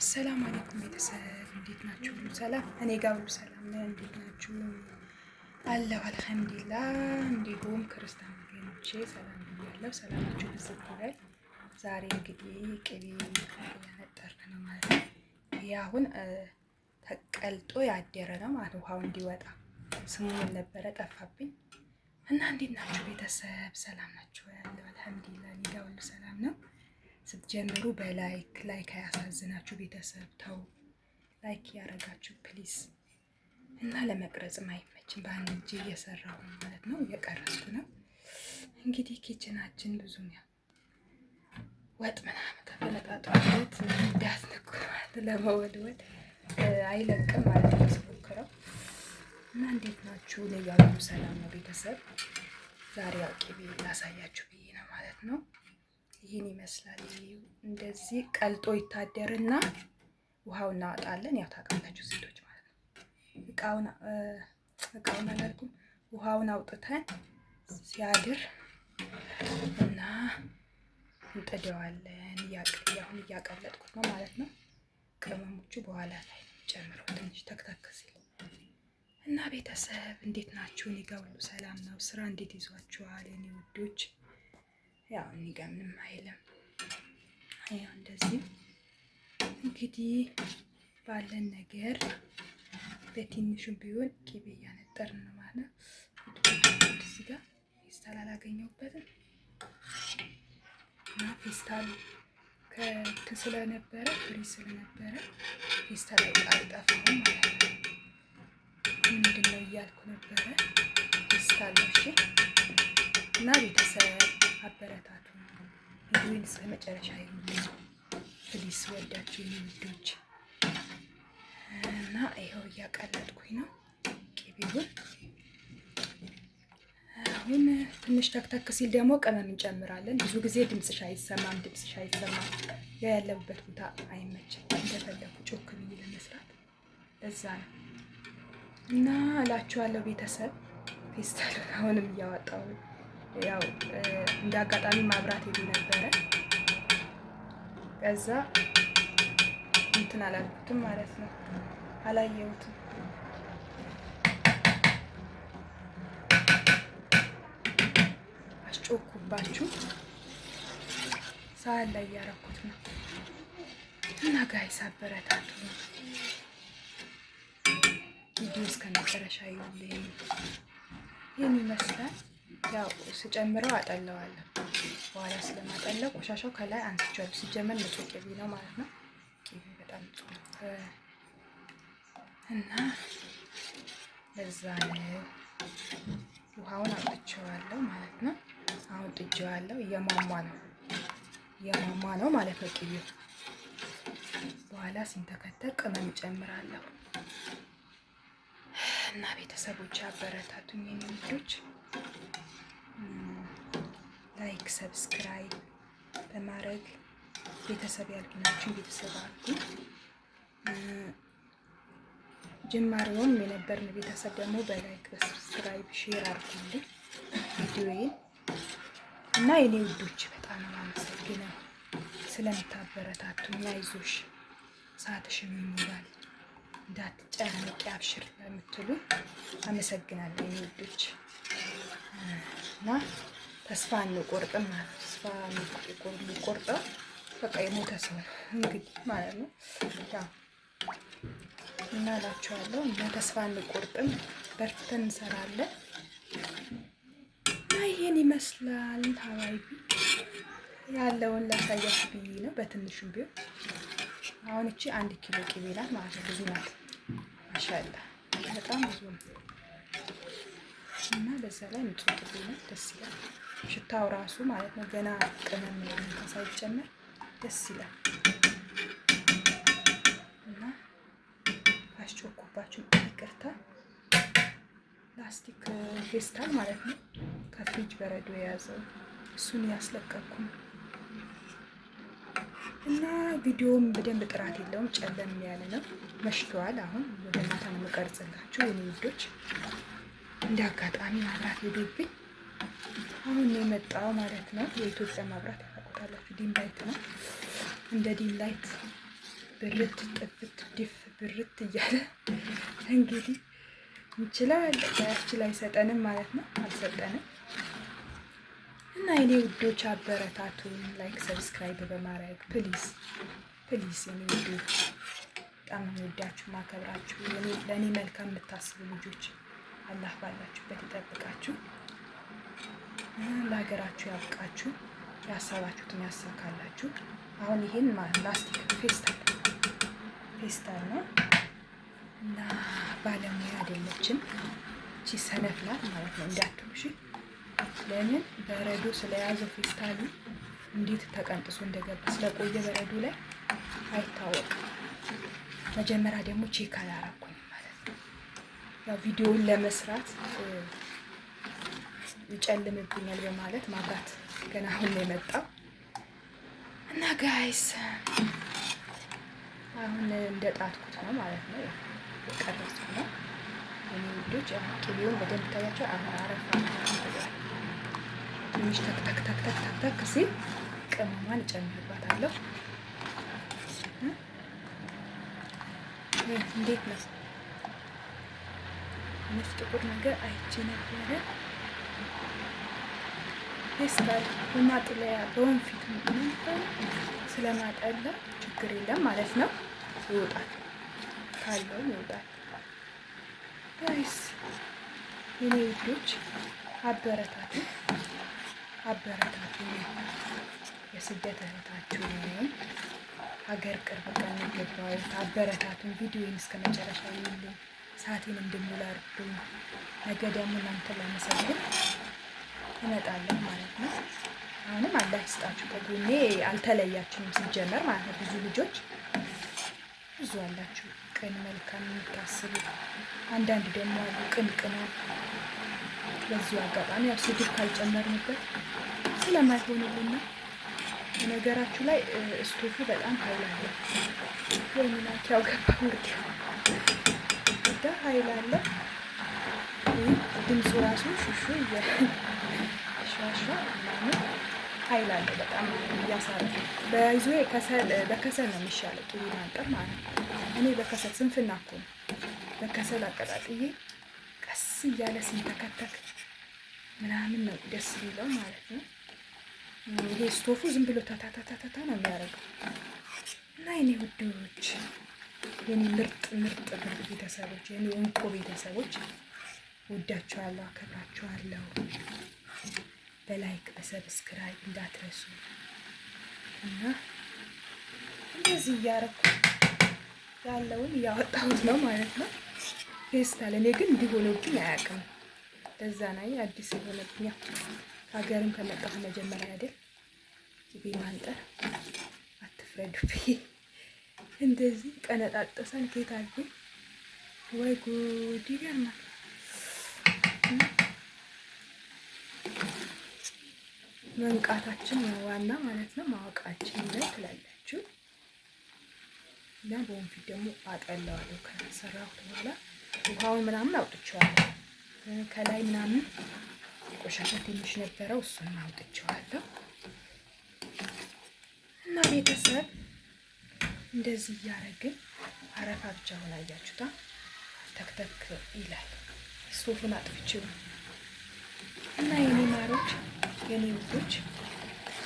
አሰላሙ አለይኩም ቤተሰብ እንዴት ናችሁ? ሁሉ ሰላም? እኔ ጋር ሁሉ ሰላም ነው። እንዴት ናችሁ? አለሁ አልሐምዱሊላህ። እንዲሁም ክርስቲያን ወገኖቼ ሰላም ብያለሁ። ሰላማችሁ ብዝት ይበል። ዛሬ እንግዲህ ቅቤ እያነጠርን ነው ማለት ነው። ይሄ አሁን ተቀልጦ ያደረ ነው ማለት ውሃው እንዲወጣ ስሙ ምን ነበረ ጠፋብኝ። እና እንዴት ናችሁ ቤተሰብ? ሰላም ናችሁ? ያለው አልሐምዱሊላህ እኔ ጋር ሁሉ ሰላም ነው። ስትጀምሩ ላይክ አያሳዝናችሁ ቤተሰብ ተው፣ ላይክ ያደረጋችሁ ፕሊስ። እና ለመቅረጽም አይመችም በአንድ እጄ እየሰራሁ ማለት ነው፣ እየቀረጽኩ ነው። እንግዲህ ኪችናችን ብዙም ያው ወጥ ምናምን ተፈለጣጥሮት እንዳትነኩ ማለት ለመወልወል አይለቅም ማለት ነው ስሞክረው። እና እንዴት ናችሁ? እኔ ጋር ሁሉ ሰላም ነው ቤተሰብ። ዛሬ ያው ቅቤ ላሳያችሁ ብዬ ነው ማለት ነው። ይህን ይመስላል። እንደዚህ ቀልጦ ይታደርና ውሃው እናወጣለን። ያው ታውቃላችሁ ሴቶች ማለት ነው። እቃውን አላልኩም፣ ውሃውን አውጥተን ሲያድር እና እንጥደዋለን። አሁን እያቀለጥኩት ነው ማለት ነው። ቅመሞቹ በኋላ ላይ ጨምረው ትንሽ ተክተክ ሲል እና ቤተሰብ እንዴት ናችሁ? እኔ ጋር ሁሉ ሰላም ነው። ስራ እንዴት ይዟችኋል የኔ ውዶች? ያው እኔ ጋር ምንም አይልም። ያው እንደዚህ እንግዲህ ባለን ነገር በትንሹ ቢሆን ቅቤ እያነጠርን ነው ማለት ነው። እዚህ ጋር ፌስታል አላገኘሁበትም እና ፌስታል ከእንትን ስለነበረ ፍሪ ስለነበረ ፌስታል አይጠፋም ማለት ነው። ምንድን ነው እያልኩ ነበረ። ፌስታል ነው። እሺ እና ቤተሰብ አበረታቱ። ቪዲዮውን እስከ መጨረሻ ይሁን ፕሊስ፣ ወዳችሁ ውዶች። እና ይኸው እያቀለጥኩኝ ነው ቅቤውን። አሁን ትንሽ ተክተክ ሲል ደግሞ ቅመም እንጨምራለን። ብዙ ጊዜ ድምፅሽ አይሰማም ያለበት ቦታ አይመችም፣ እንደፈለኩ ጮክ ብዬ ለመስራት እዛ ነው። እና እላችኋለሁ ቤተሰብ ፌስታል አሁንም እያወጣሁ ነው። ያው እንደ አጋጣሚ ማብራት ሄዱ ነበረ። ከዛ እንትን አላልኩትም ማለት ነው፣ አላየሁትም። አስጮኩባችሁ ሰዓት ላይ እያረኩት ነው። እና ጋይስ አበረታቱ። ቪዲዮ እስከ መጨረሻ ይሁን። ይህን ይመስላል። ያው ስጨምረው አጠለዋለሁ። በኋላ ስለማጠለው ቆሻሻው ከላይ አንስቻለሁ። ሲጀመር ንጹህ ቅቤ ነው ማለት ነው። ቅቤ በጣም ንጹህ ነው እና ለዛ ነው ውሃውን አውጥቼዋለሁ ማለት ነው። አሁን ጥጄዋለሁ። እየሟሟ ነው ማለት ነው ቅቤው። በኋላ ሲንተከተክ ቅመም እጨምራለሁ። እና ቤተሰቦች አበረታቱኝ የኔ ልጆች። ላይክ ሰብስክራይብ በማድረግ ቤተሰብ ያልሆናችሁ ቤተሰብ አድርጉ። ጅማሬውም የነበርን ቤተሰብ ደግሞ በላይክ በሰብስክራይብ ሼር አድርጉልኝ ቪዲዮዬን። እና የኔ ውዶች በጣም ነው የማመሰግነው ስለምታበረታቱኝ። አይዞሽ ሰዓትሽም ይሞላል እንዳትጨነቂ አብሽር ለምትሉ አመሰግናለሁ የኔ ውዶች። እና ተስፋ አንቆርጥም ማለት ተስፋ የሚቆርጠው በቃ የሞተ ሰው እንግዲህ ማለት ነው። ያው እና እላችኋለሁ እና ተስፋ አንቆርጥም፣ በርትተን እንሰራለን። እና ይሄን ይመስላል ሀባይቢ ያለውን ላሳያችሁ ብዬ ነው በትንሹም ቢሆን። አሁን እቺ 1 ኪሎ ቅቤ ናት ማለት ነው። ብዙ ናት ማሻአላ በጣም ብዙ ነው። እና በዛ ላይ ንጹህ ቅቤ ነው። ደስ ይላል ሽታው ራሱ ማለት ነው። ገና ቅመም ሳይጨመር ደስ ይላል። እና አስጮኩባችሁ ይቅርታ። ላስቲክ ፌስታል ማለት ነው ከፍሪጅ በረዶ የያዘው እሱን ያስለቀኩ ነው። እና ቪዲዮም በደንብ ጥራት የለውም፣ ጨለም ያለ ነው። መሽቷል። አሁን ወደ ማታ ነው የምቀርጽላችሁ የኔ ውዶች። እንደ አጋጣሚ ማብራት ሄዶብኝ አሁን ነው የመጣው ማለት ነው። የኢትዮጵያ ማብራት ያውቁታላችሁ፣ ዲም ላይት ነው። እንደ ዲም ላይት ብርት ጥፍት ድፍ ብርት እያለ እንግዲህ እንችላለን። ያችል አይሰጠንም ማለት ነው፣ አልሰጠንም። እና የኔ ውዶች አበረታቱን፣ ላይክ ሰብስክራይብ በማድረግ ፕሊዝ ፕሊዝ። የኔ ውዶች በጣም የምወዳችሁ ማከብራችሁ፣ ለእኔ መልካም የምታስቡ ልጆች አላህ ባላችሁበት ይጠብቃችሁ፣ ለሀገራችሁ ያብቃችሁ፣ ያሰባችሁትን ያሳካላችሁ። አሁን ይሄን ላስቲክ ፌስታል ነው እና ባለሙያ አይደለችም፣ እቺ ሰነፍ ናት ማለት ነው እንዳትሉሽ። ለምን በረዶ ስለያዘው ፌስታሉ እንዴት ተቀንጥሶ እንደገባ ስለቆየ በረዶ ላይ አይታወቅም። መጀመሪያ ደግሞ ቼክ አላረኩኝ ማለት ነው። ያው ቪዲዮውን ለመስራት ይጨልምብኛል በማለት ማብራት ገና አሁን ነው የመጣው እና ጋይስ አሁን እንደ ጣትኩት ነው ማለት ነው፣ የቀረጽኩ ነው የኔ ውዶች። ቅቤውን በደንብ ታያቸው። አሁን አረፋ ትንሽ ተክተክ ሲል ቅመሟን እጨምርባታለሁ። እንዴት ነው ትንሽ ጥቁር ነገር አይቼ ነበረ። ፌስታል በማጥለያ በወንፊት ነበር ስለማጠላ ችግር የለም ማለት ነው። ይወጣል ካለው ይወጣል። ጋይስ የኔ ውዶች አበረታቱ፣ የስደት እህታችሁ ነኝ። ሀገር ቅርብ ቀን ገባው። አበረታቱን። ቪዲዮውን እስከ መጨረሻ ይሉኝ፣ ሰዓቴን እንድሞላ እርዱኝ። ነገ ደግሞ እናንተን ላመሰግን እመጣለሁ ማለት ነው። አሁንም አላህ ይስጣችሁ፣ ከጎኔ አልተለያችሁም ሲጀመር ማለት ነው። ብዙ ልጆች ብዙ አላችሁ፣ ቅን መልካም የምታስቡ። አንዳንድ ደግሞ አሉ ቅንቅና። በዚሁ አጋጣሚ ያው ስድብ ካልጨመርንበት ስለማይሆንልን ነው። ነገራችሁ ላይ ስቶፉ በጣም ኃይል አለ። ወይናት ያው ገባ ውርድ ወደ ኃይል አለ። ድምፁ ራሱ ሹሹ እያሻሻ ምናምን ኃይል አለ። በጣም እያሳረፈ በይዞ በከሰል ነው የሚሻለው ቅቤ ማንጠር ማለት ነው። እኔ በከሰል ስንፍና እኮ ነው። በከሰል አቀጣጥዬ ቀስ እያለ ሲንተከተክ ምናምን ነው ደስ የሚለው ማለት ነው። ይሄ ስቶፉ ዝም ብሎ ታታታታታ ነው የሚያደርገው። እና የኔ ውዶች፣ የኔ ምርጥ ቤተሰቦች፣ የኔ እንቁ ቤተሰቦች ወዳችኋለሁ፣ አከብራችኋለሁ። በላይክ በሰብስክራይብ እንዳትረሱ እና እንደዚህ እያረኩ ያለውን እያወጣሁት ነው ማለት ነው። ፌስታል እኔ ግን እንዲሆነብኝ አያውቅም። ለዛ ነው አዲስ የሆነብኝ። ሀገርም ከመጣሁ መጀመሪያ አይደል ቅቤ ማንጠር አትፍረዱብኝ። እንደዚህ ቀነጣጠሰን ኬታልኩ ወይ ጉድ ይገርማል። መንቃታችን ዋና ማለት ነው፣ ማወቃችን ላይ ትላላችሁ። እና በወንፊት ደግሞ አጠለዋለሁ። ከሰራሁት በኋላ ውሃውን ምናምን አውጥቼዋለሁ። ከላይ ምናምን ቆሻሻ ትንሽ ነበረው፣ እሱን አውጥቼዋለሁ። እና ቤተሰብ እንደዚህ እያደረግን አረፋ ብቻ ሆና አያችሁታ፣ ተክተክ ይላል። ስቶፉን አጥፍቼው እና የኔ ማሮች፣ የኔ ውዶች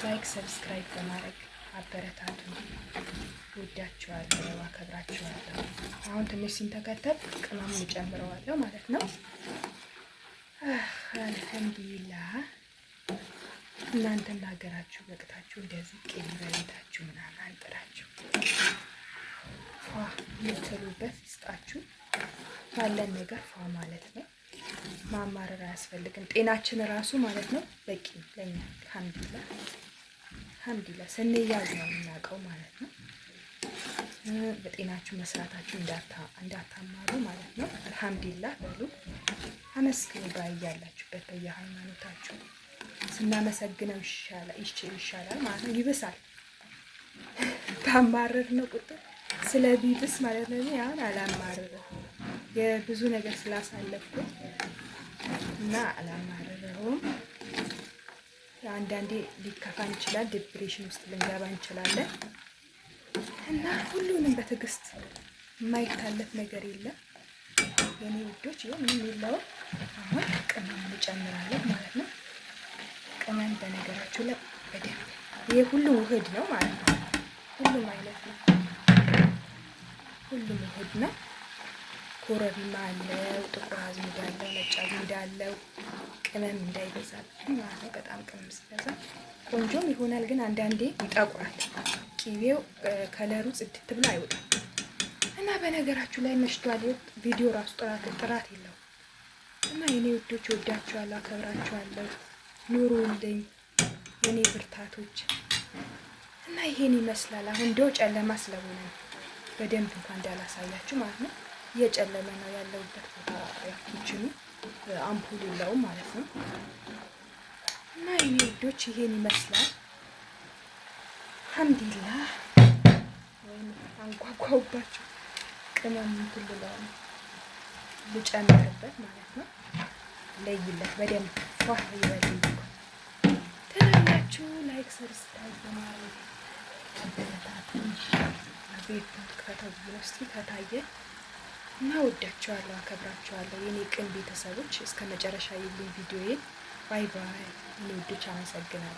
ላይክ ሰብስክራይብ በማድረግ አበረታቱ። ወዳችኋለሁ፣ አከብራችኋለሁ። አሁን ትንሽ ሲንተከተል ቅመም እጨምረዋለሁ ማለት ነው። አልሐምዱሊላህ። እናንተን ለሀገራችሁ በቅታችሁ እንደዚህ ቅቤ በቤታችሁ ምናምን አንጥራችሁ ፏ የምትሉበት ይስጣችሁ። ባለን ነገር ፏ ማለት ነው። ማማረር አያስፈልግም። ጤናችን ራሱ ማለት ነው በቂ ለኛ። አልሐምዱሊላህ ስንያዝ ነው የምናውቀው ማለት ነው። በጤናችሁ መስራታችሁ እንዳታማሩ ማለት ነው። አልሐምዱሊላህ በሉ፣ አመስግኑ። ባያላችሁበት በየሃይማኖታችሁ ስናመሰግነው ይሻላል ማለት ነው። ይብሳል ባማረር ነው ቁጥር ስለ ቢብስ ማለት ነው። አሁን አላማረርም የብዙ ነገር ስላሳለፍኩ እና አላማረረውም። አንዳንዴ ሊከፋን ይችላል፣ ዲፕሬሽን ውስጥ ልንገባ እንችላለን። እና ሁሉንም በትዕግስት የማይታለፍ ነገር የለም የኔ ውዶች። ይሄ ምንም የለውም። አሁን ቅመም እንጨምራለን ማለት ነው። ቅመም በነገራችሁ ላይ በደንብ ይሄ ሁሉ ውህድ ነው ማለት ነው። ሁሉም አይነት ነው፣ ሁሉም ውህድ ነው። ኮረሪማ አለው፣ ጥቁር አዝሙድ አለው፣ ነጭ አዝሙድ አለው። ቅመም እንዳይበዛብን ማለት ነው። በጣም ቅመም ሲበዛ ቆንጆም ይሆናል፣ ግን አንዳንዴ ይጠቁራል። ቂቤው ከለሩ ጽድት ብሎ አይወጣም። እና በነገራችሁ ላይ መሽቷል። ቪዲዮ ራሱ ጥራት የለውም። እና የኔ ውዶች ወዳችኋለሁ፣ አከብራችኋለሁ። ኑሩልኝ የኔ ብርታቶች። እና ይሄን ይመስላል። አሁን እንደው ጨለማ ስለሆነ በደንብ እንኳን እንዳላሳያችሁ ማለት ነው። እየጨለመ ነው ያለውበት ቦታ። ኪችኑ አምፑል የለውም ማለት ነው። እና የኔ ውዶች ይሄን ይመስላል። አልሐምዱሊላህ። ወይም አንጓጓውባችሁ ቅመም ትልለው ልጨምርበት ማለት ነው። ለይለት በደንብ ፏ ይበልኝ ትላላችሁ። ላይክ ሰብስክራይብ በማድረግ አበረታቱኝ። ቤት ከተው እስቲ ከታየ እና ወዳችኋለሁ፣ አከብራችኋለሁ የኔ ቅን ቤተሰቦች። እስከ መጨረሻ የሉኝ ቪዲዮዬን። ባይ ባይ። እኔ ውዶች አመሰግናለሁ።